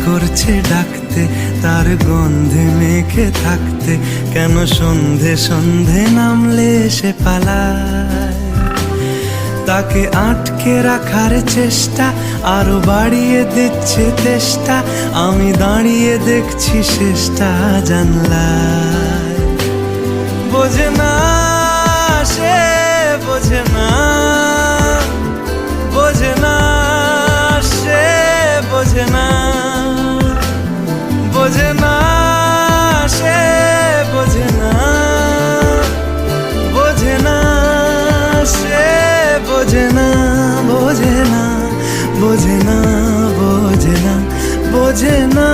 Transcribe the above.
করছে ডাকতে, তার গন্ধে মেখে থাকতে, কেন সন্ধে সন্ধে নামলে সে পালায়। তাকে আটকে রাখার চেষ্টা আরো বাড়িয়ে দিচ্ছে তেষ্টা, আমি দাঁড়িয়ে দেখছি শেষটা জানলায়। বোঝে না সে, বোঝে না, বোঝে না সে, বোঝে না, বোঝে না সে, বোঝে না, বোঝে না সে, বোঝে না, বোঝে না, বোঝে না, বোঝে না, বোঝে না।